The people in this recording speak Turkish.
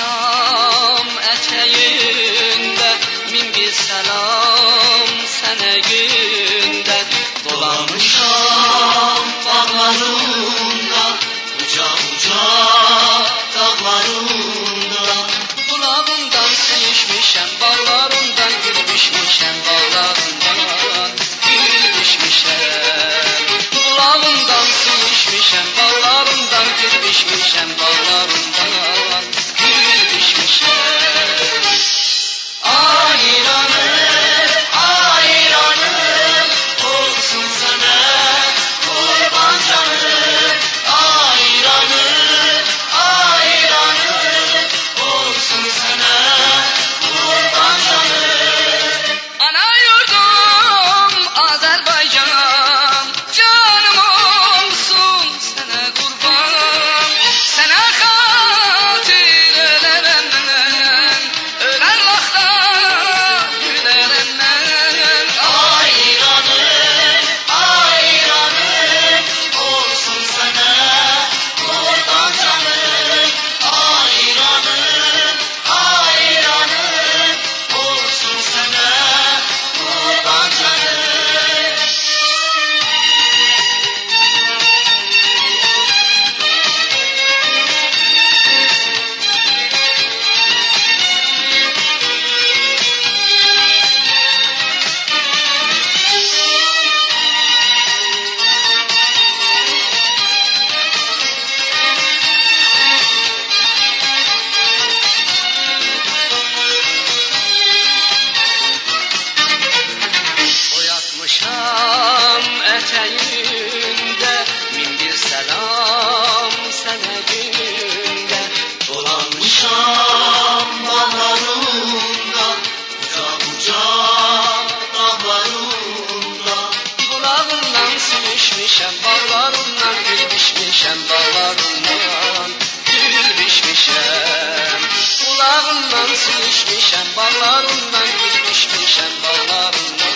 Dolanmışam eteğinde, min bir selam sene günde. Dolanmışam bağlarında, uca uca dağlarında. Kulağımdan su içmişem, bağlarından gül biçmişem, bağlarından gül biçmişem. Kulağımdan su içmişem, bağlarından gül biçmişem, bağlarından gül biçmişem. Ayranım, ayranım olsun sana kurban canım. Ayranım, ayranım olsun sana kurban canım. Ana yurdum Azerbaycan, canım olsun sana kurban. Sana hatir ölerim ben, ölen vakta gülerim ben. Ayranım, ayranım olsun sana kurban canım. Ayranım, ayranım olsun sana kurban canım. Boyatmışam eteğinde, min bir selam sene günde. Dolanmışam bağlarında, uca uca dağlarında. Kulağımdan su içmişem, bağlarından gül biçmişem, bağlarından gül biçmişem. Kulağımdan su içmişem, bağlarından gül biçmişem, bağlarından